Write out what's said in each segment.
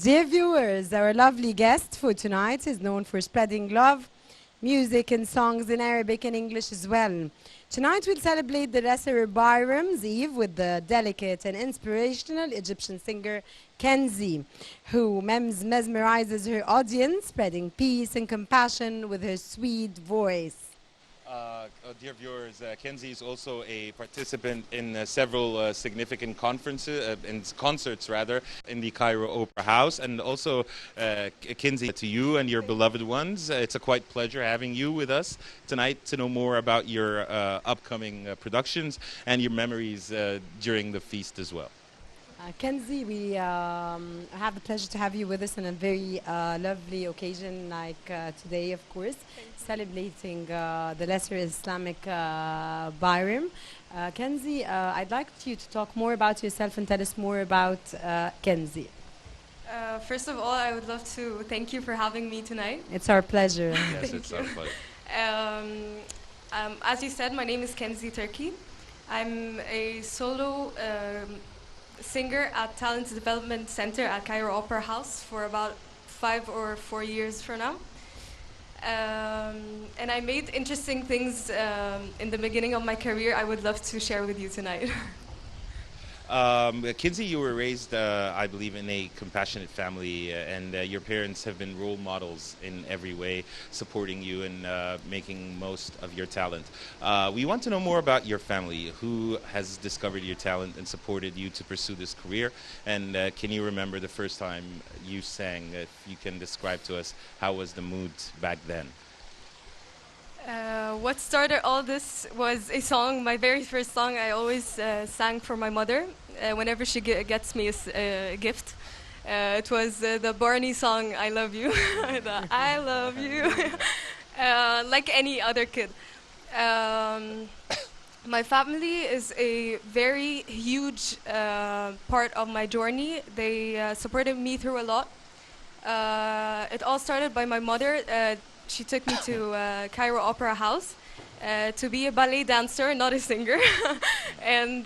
Dear viewers, our lovely guest for tonight is known for spreading love, music and songs in Arabic and English as well. Tonight we'll celebrate the Lesser Bayram's Eve with the delicate and inspirational Egyptian singer Kenzie, who mesmerizes her audience, spreading peace and compassion with her sweet voice. Dear viewers, Kenzie is also a participant in several significant concerts rather, in the Cairo Opera House. And also, Kenzie, to you and your beloved ones, it's a quite pleasure having you with us tonight to know more about your upcoming productions and your memories during the feast as well. Kenzie, we have the pleasure to have you with us on a very lovely occasion like today, of course, celebrating the Lesser Islamic Bayram. Kenzie, I'd like you to talk more about yourself and tell us more about Kenzie. First of all, I would love to thank you for having me tonight. It's our pleasure. Yes, it's our pleasure. As you said, my name is Kenzie Turkey. I'm a solo singer at Talent Development Center at Cairo Opera House for about 5 or 4 years for now. And I made interesting things in the beginning of my career I would love to share with you tonight. Kenzie, you were raised, I believe, in a compassionate family, and your parents have been role models in every way, supporting you and making most of your talent. We want to know more about your family. Who has discovered your talent and supported you to pursue this career? And can you remember the first time you sang? If you can describe to us, how was the mood back then? What started all this was a song, my very first song I always sang for my mother whenever she gets me a gift. It was the Barney song, I Love You. The I Love You. Like any other kid. My family is a very huge part of my journey. They supported me through a lot. It all started by my mother. She took me to Cairo Opera House to be a ballet dancer, not a singer. and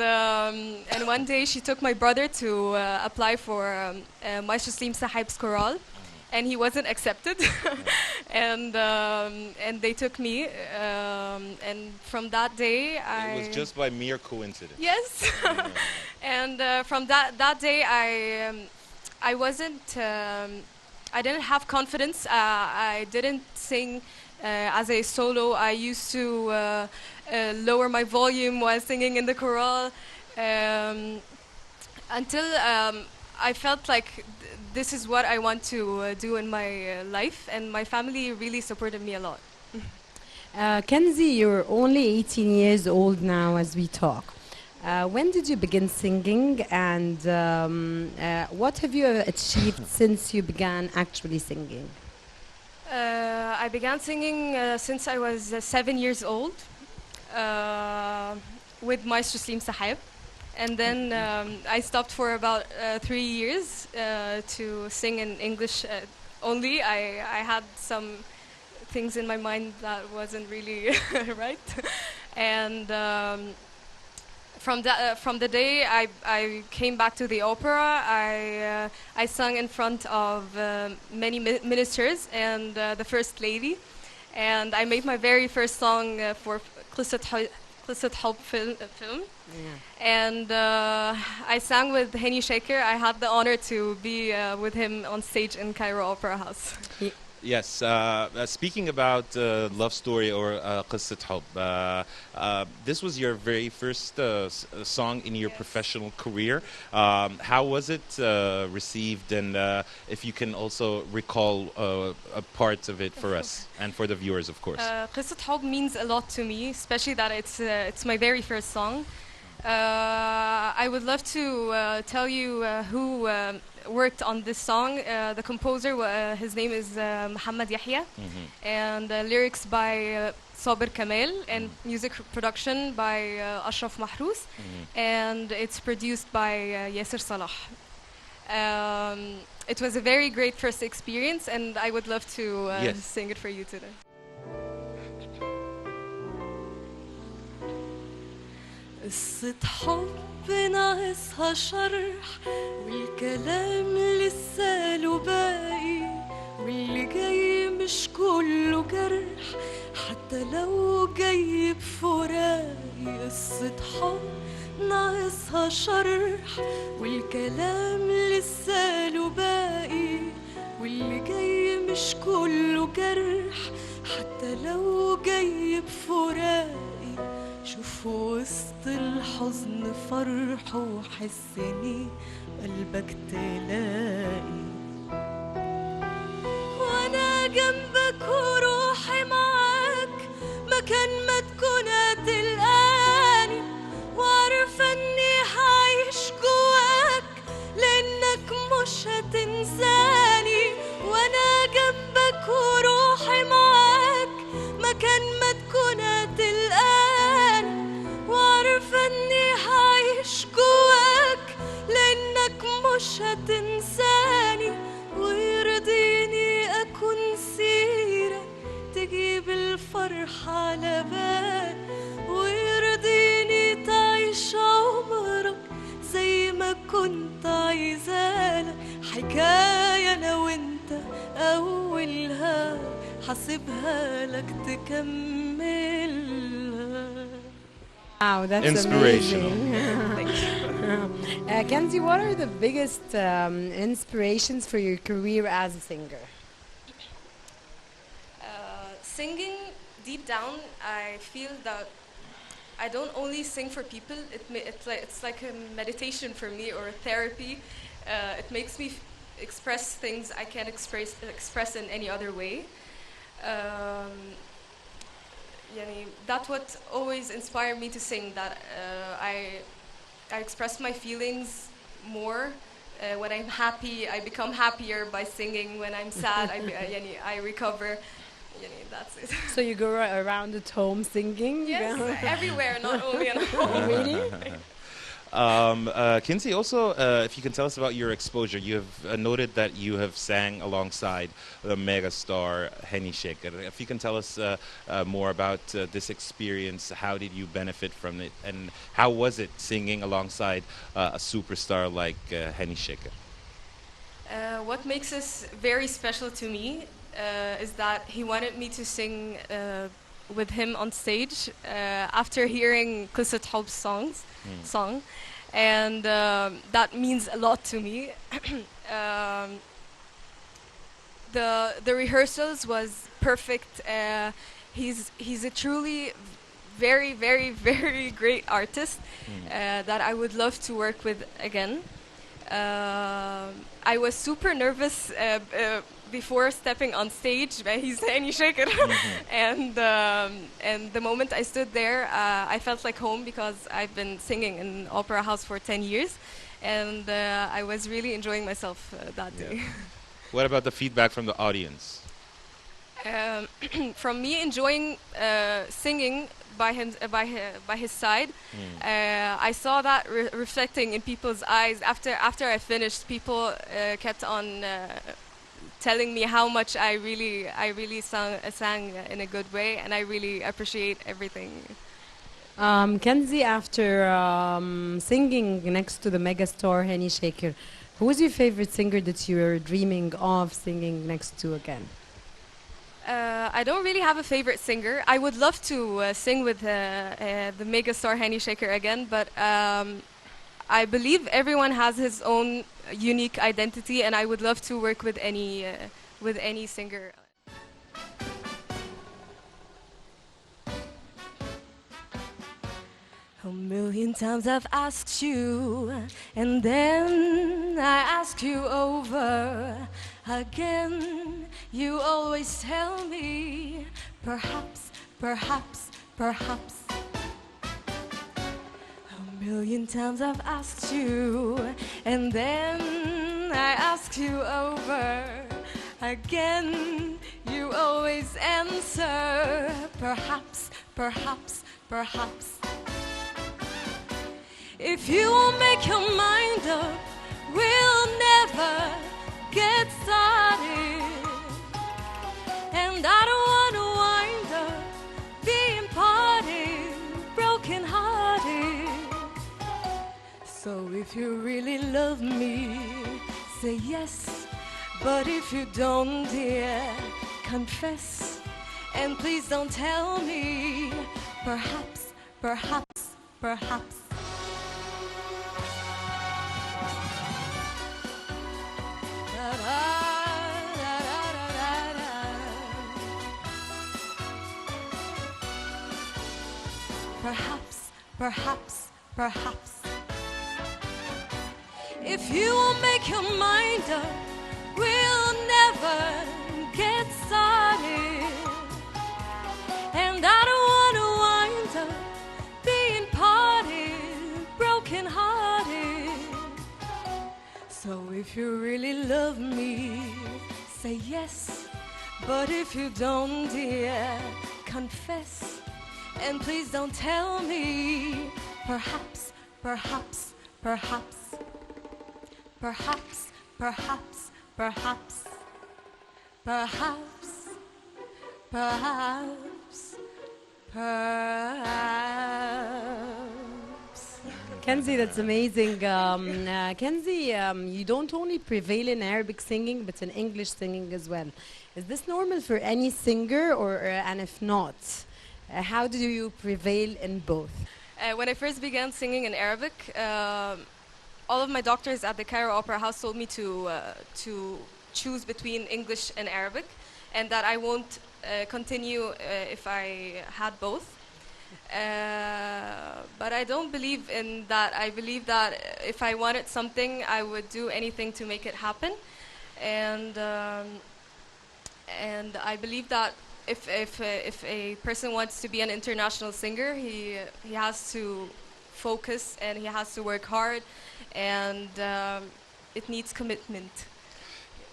one day she took my brother to apply for Maestro Slim Sahib's chorale, and he wasn't accepted. and they took me, and from that day It was just by mere coincidence. Yes. And from that day I wasn't. I didn't have confidence. I didn't sing as a solo. I used to lower my volume while singing in the chorale until I felt like this is what I want to do in my life, and my family really supported me a lot. Kenzie, you're only 18 years old now as we talk. When did you begin singing, and what have you achieved since you began actually singing? I began singing since I was 7 years old with Maestro Slim Sahib. And then I stopped for about 3 years to sing in English only. I had some things in my mind that wasn't really right. And from the day I came back to the opera, I sung in front of many ministers and the First Lady. And I made my very first song for Qissat Hub film. Yeah. And I sang with Hani Shaker. I had the honor to be with him on stage in Cairo Opera House. Yes, speaking about love story or Qissat Hub, this was your very first song in your professional career. How was it received, and if you can also recall a part of it for us and for the viewers, of course. Qissat Hub means a lot to me, especially that it's my very first song. I would love to tell you who worked on this song. The composer, his name is Muhammad Yahya, and lyrics by Saber Kamal, and music production by Ashraf Mahrous, and it's produced by Yasser Salah. It was a very great first experience, and I would love to sing it for you today. قصة حب ناقصها شرح والكلام لسه له باقي واللي جاي مش كله جرح حتى لو جاي بفراقي قصة حب ناقصها شرح والكلام لسه له باقي واللي جاي مش كله جرح حتى لو جاي بفراقي شوف وسط الحزن فرح وحسني قلبك تلاقي وانا جنبك وروحي معاك مكان ما تكون هتلقاني وعارفة اني هعيش جواك لانك مش هتنساني وانا جنبك وروحي معاك مكان ما تكون هتلقاني وعارفة اني هعيش جواك لانك مش هتنساني ويرضيني اكون سيرك تجيب الفرح على بال ويرضيني تعيش عمرك زي ما كنت عايزالك حكاية انا وانت اولها حاسبها لك تكملها. Wow, that's Inspirational. amazing. Kenzie, what are the biggest inspirations for your career as a singer? Singing deep down, I feel that I don't only sing for people. It's like a meditation for me or a therapy. It makes me express things I can't express in any other way. That's what always inspired me to sing. That I express my feelings more. When I'm happy, I become happier by singing. When I'm sad, I recover. That's it. So you go around at home singing? Yes, everywhere, not only at home. Really? Kinsey, also, if you can tell us about your exposure, you have noted that you have sang alongside the megastar Henny Shaker. If you can tell us more about this experience, how did you benefit from it, and how was it singing alongside a superstar like Henny Shaker? What makes this very special to me is that he wanted me to sing with him on stage after hearing Qissat Hub's song, and that means a lot to me. The rehearsals was perfect. He's a truly very, very, very great artist that I would love to work with again. I was super nervous before stepping on stage. He's Henny Shaker, and the moment I stood there, I felt like home because I've been singing in Opera House for 10 years, and I was really enjoying myself that day. What about the feedback from the audience? From me enjoying singing by his side, I saw that reflecting in people's eyes. After I finished, people kept on telling me how much I really sang in a good way, and I really appreciate everything. Kenzie, after singing next to the megastar Henny Shaker, who was your favorite singer that you were dreaming of singing next to again? I don't really have a favorite singer. I would love to sing with the megastar Henny Shaker again, but I believe everyone has his own unique identity, and I would love to work with any singer. A million times I've asked you, and then I ask you over again. You always tell me, perhaps, perhaps, perhaps. A million times I've asked you, and then I ask you over again. You always answer, perhaps, perhaps, perhaps. If you won't make your mind up, we'll never get started. And I don't want to wind up being parted, broken hearted. So if you really love me, say yes. But if you don't, dear, confess. And please don't tell me, perhaps, perhaps, perhaps. Perhaps, perhaps, perhaps. If you won't make your mind up, we'll never get started. And I don't want to wind up being parted, broken hearted. So if you really love me, say yes. But if you don't, dear, confess. And please don't tell me, perhaps, perhaps, perhaps. Perhaps, perhaps, perhaps. Perhaps, perhaps, perhaps. Kenzie, that's amazing. Kenzie, you don't only prevail in Arabic singing, but in English singing as well. Is this normal for any singer, and if not, how do you prevail in both? When I first began singing in Arabic, all of my doctors at the Cairo Opera House told me to choose between English and Arabic, and that I won't continue if I had both. But I don't believe in that. I believe that if I wanted something, I would do anything to make it happen. And I believe that if a person wants to be an international singer, he has to focus and he has to work hard, and it needs commitment.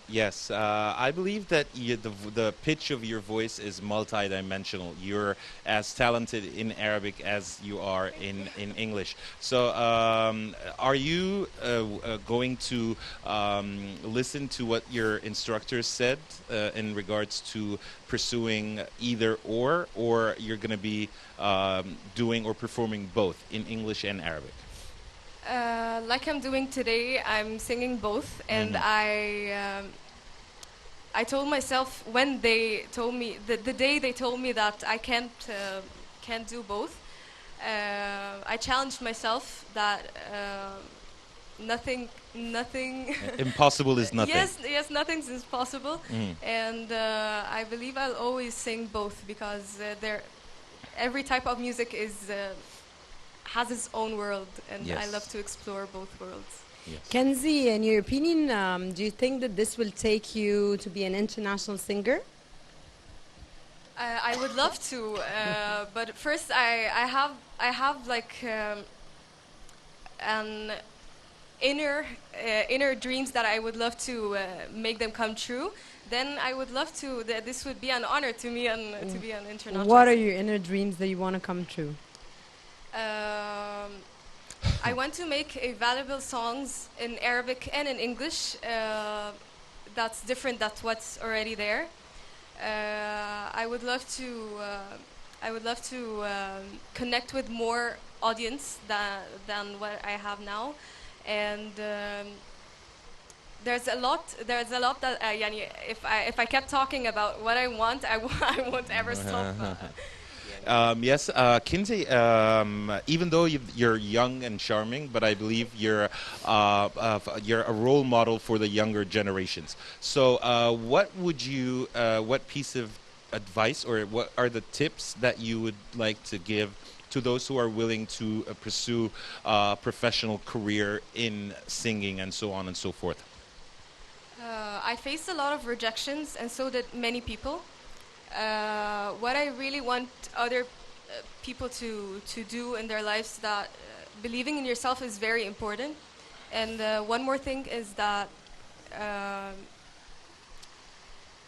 Yes, I believe that the pitch of your voice is multidimensional. You're as talented in Arabic as you are in English. So, are you going to listen to what your instructor said in regards to pursuing either or you're going to be doing or performing both in English and Arabic? Like I'm doing today, I'm singing both, and I told myself when they told me the day they told me that I can't do both, I challenged myself that nothing Impossible is nothing. yes, nothing's impossible, and I believe I'll always sing both because every type of music has its own world, and I love to explore both worlds. Yes. Kenzie, in your opinion, do you think that this will take you to be an international singer? I would love to, but first I have like an inner dreams that I would love to make them come true. Then I would love to. This would be an honor to me and to be an international. What are your inner dreams that you want to come true? I want to make a valuable songs in Arabic and in English that's different than what's already there. I would love to connect with more audience than what I have now, and there's a lot that yani, if I kept talking about what I want, I won't ever stop. Yes, Kinsey, even though you're young and charming, but I believe you're a role model for the younger generations. So what piece of advice or what are the tips that you would like to give to those who are willing to pursue a professional career in singing and so on and so forth? I faced a lot of rejections, and so did many people. What I really want other people to do in their lives, that believing in yourself is very important. And one more thing is that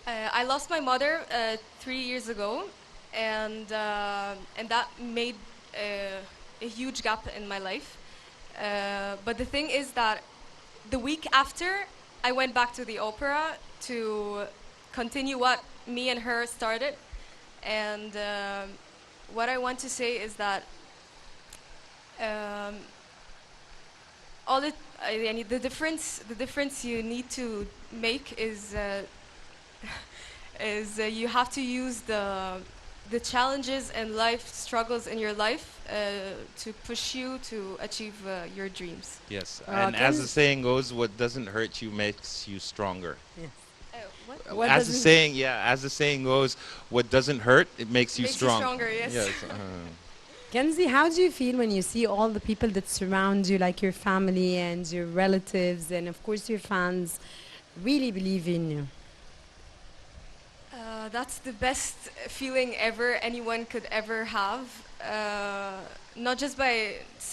I lost my mother 3 years ago, and that made a huge gap in my life. But the thing is that the week after, I went back to the opera to continue what me and her started, and what I want to say is that all it يعني the difference you need to make is you have to use the challenges and life struggles in your life to push you to achieve your dreams. Yes, and as the saying goes, what doesn't hurt you makes you stronger. What? What As the doesn't- saying, yeah, as the saying goes, what doesn't hurt, it makes you Makes you strong. stronger, yes. Yes. Kenzie, how do you feel when you see all the people that surround you, like your family and your relatives, and of course your fans, really believe in you? That's the best feeling ever anyone could ever have. Not just by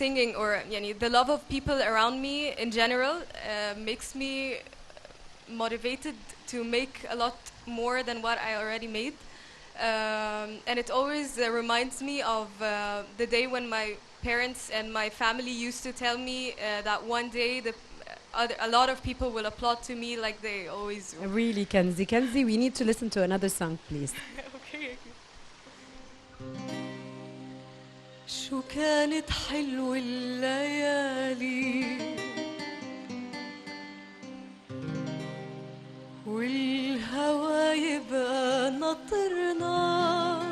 singing or yani, the love of people around me in general makes me motivated to make a lot more than what I already made. And it always reminds me of the day when my parents and my family used to tell me that one day a lot of people will applaud to me like they always do. Really, Kenzie. Kenzie, we need to listen to another song, please. Okay. شو كانت حلوة الليالي والهوى يبقى نطرنا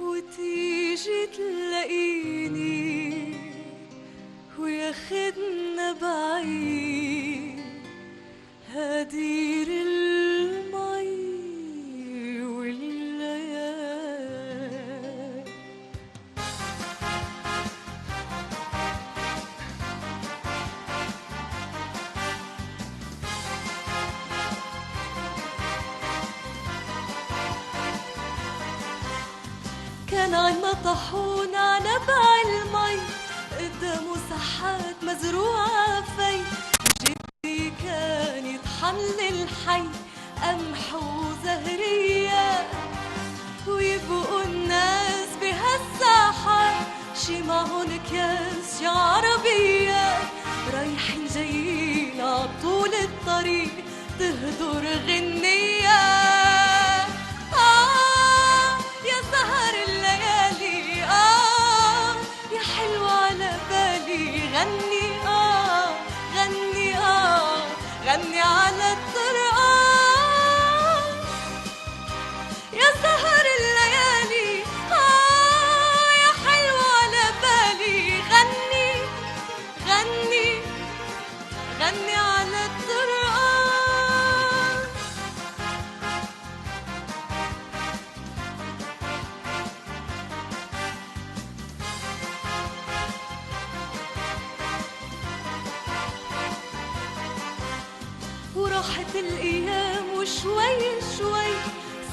وتيجي تلاقيني وياخدنا بعيد هدير المي والليالي كان عنا طاحون على نبع المي قدامه ساحات مزروعة في جدي كان يطحن الحي قمح وزهرية ويبقوا الناس بهالساحات شي معهن اكياس شي عربية رايحين جايين عطول الطريق تهدر غنية يا سهر الليالي يا حلوة على بالي غني غني غني على الطرقان يا سهر الليالي يا حلوة على بالي غني غني غني على الطرقان وراحت الأيام وشوي شوي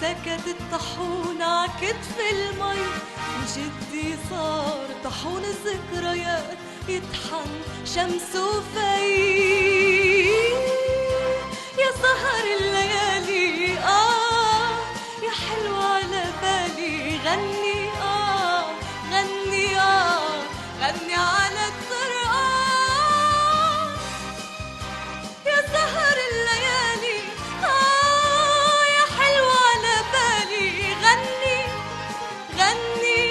سكت الطاحون عكتف المي وجدي صار طاحون الذكريات يطحن شمس وفي يا سهر الليالي يا حلوة على بالي غني غني غني على الطرقان يا سهر الليالي يا حلوة على بالي غني غني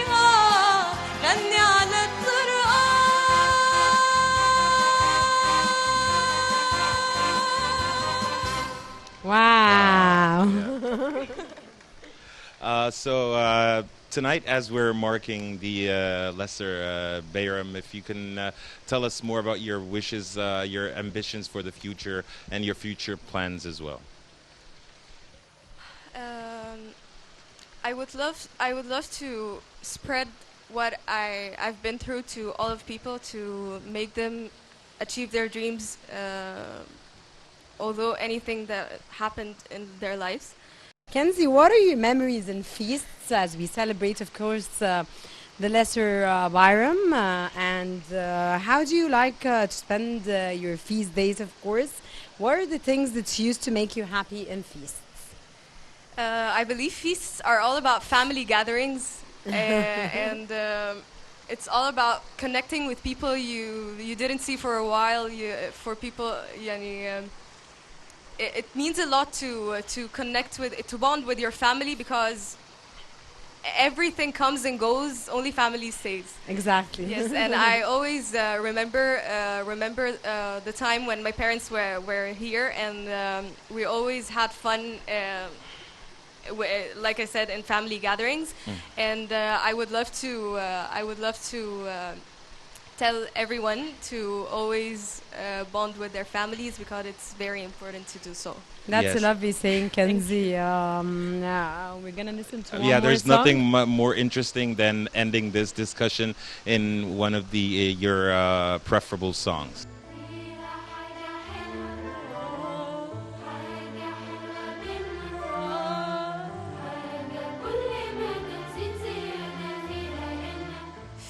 غني على الطرقان Wow. So tonight, as we're marking the Lesser Bayram, if you can tell us more about your wishes, your ambitions for the future, and your future plans as well. I would love to spread what I've been through to all of people to make them achieve their dreams, although anything that happened in their lives. Kenzie, what are your memories and feasts as we celebrate, of course, the Lesser Bayram? And how do you like to spend your feast days, of course? What are the things that used to make you happy in feasts? I believe feasts are all about family gatherings, and it's all about connecting with people you didn't see for a while. For people, يعني, it means a lot to connect with, to bond with your family, because everything comes and goes, only family stays. Exactly. Yes, and I always remember the time when my parents were here, and we always had fun. Like I said, in family gatherings, and I would love to tell everyone to always bond with their families, because it's very important to do so. That's a Yes. lovely saying, Kenzie. We're gonna listen to one Yeah, more there's song. nothing more interesting than ending this discussion in one of your preferable songs.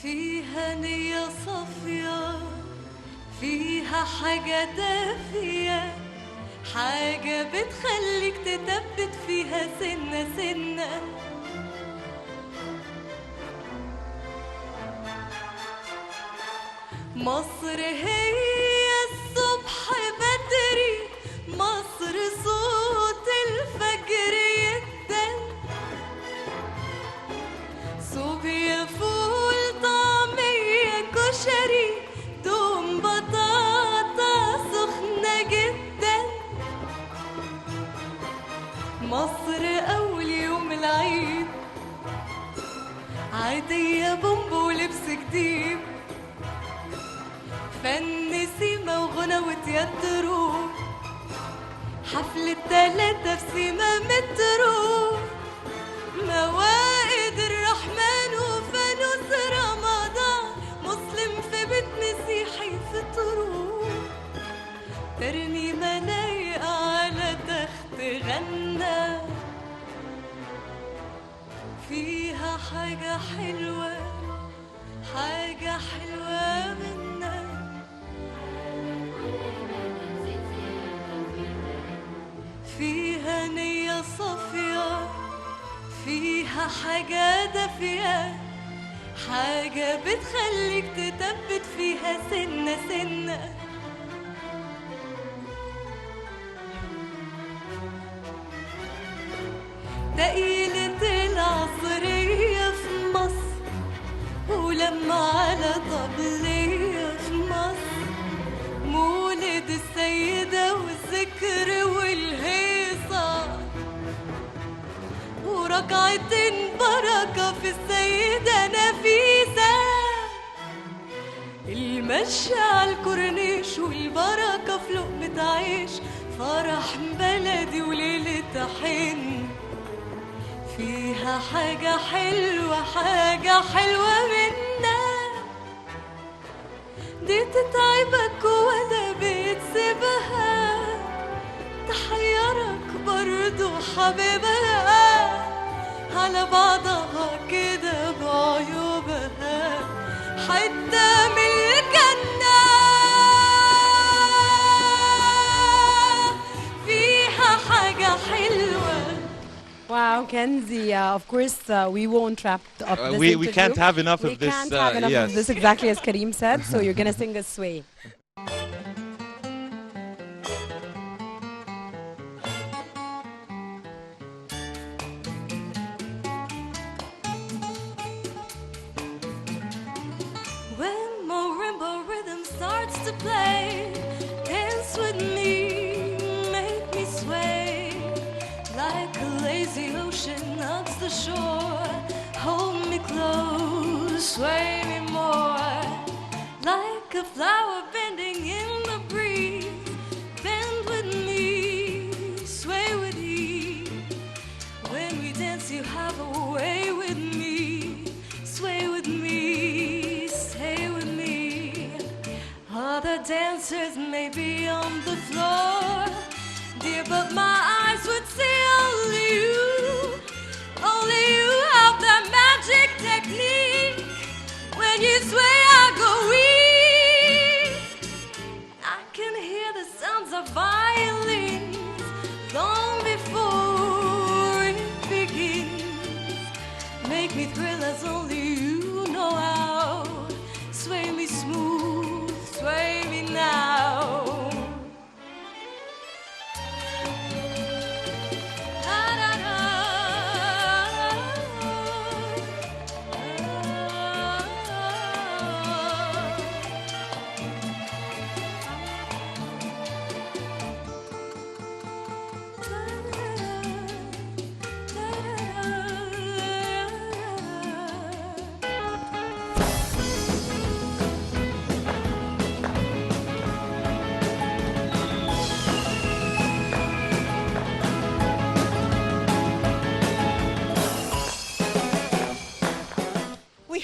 فيها نية صافية، فيها حاجة دافية، حاجة بتخليك تثبت فيها سنة سنة. مصر هي الصبح بدري، مصر صوت الفجر يدن، صوبيا فول طعمية كشري دوم بطاطا سخنة جدا. مصر أول يوم العيد عادية بومب ولبس جديد، فن سيما وغنى وتياترو، حفلة 3 في سيما مترو، موائد الرحمن وفانوس رمضان، مسلم في بيت مسيحي فطرو، ترنيمة لايقة على تخت غنى، فيها حاجة حلوة، حاجة حلوة منا. فيها نية صافية، فيها حاجة دافية، حاجة بتخليك تثبت فيها سنة سنة. تقيلة العصرية في مصر، ولما على طبلية في مصر، مولد السيدة والذكر والهيصة، وركعتين بركة في السيدة نفيسة، المشي على الكورنيش والبركة في لقمة عيش، فرح بلدي وليلة حن، فيها حاجة حلوة، حاجة حلوة منا، دي تتعبك ولا بتسيبها، تحيرك برضو حبيبها، على بعضها كده بعيوبها، حتة من الجنة، فيها حاجة حلوة. Wow, Kenzie. Of course, we won't wrap up this We interview. can't have enough We of this. can't have enough of Yes. this, exactly as Kareem said. So you're gonna sing us "Sway." When marimba rhythm starts to play, dance with me, make me sway, like a lazy ocean hugs the shore. Hold me close, sway me more, like a flower bending in the breeze. Bend with me, sway with ease. When we dance, you have a way with me. Sway with me, stay with me. Other dancers may be on the floor, dear, but my eyes would see only you. Only you have that magic technique. When you sway, I go weak. I can hear the sounds of violins long before it begins. Make me thrill as only you know how. Sway me smooth, sway me now.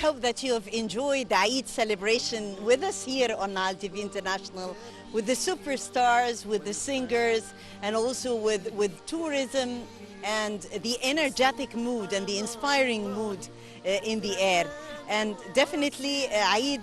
hope that you have enjoyed the Eid celebration with us here on Nile TV International, with the superstars, with the singers, and also with tourism and the energetic mood and the inspiring mood in the air. And definitely Eid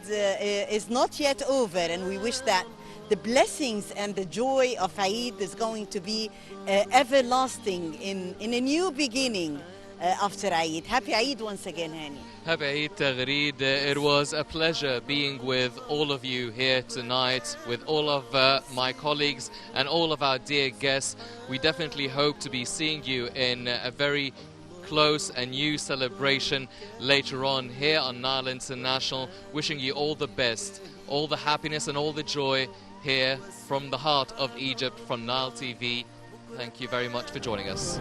is not yet over, and we wish that the blessings and the joy of Eid is going to be everlasting in a new beginning after Eid. Happy Eid once again, Hani. Happy Eid Taghreed. It was a pleasure being with all of you here tonight, with all of my colleagues and all of our dear guests. We definitely hope to be seeing you in a very close and new celebration later on here on Nile International. Wishing you all the best, all the happiness and all the joy here from the heart of Egypt, from Nile TV. Thank you very much for joining us.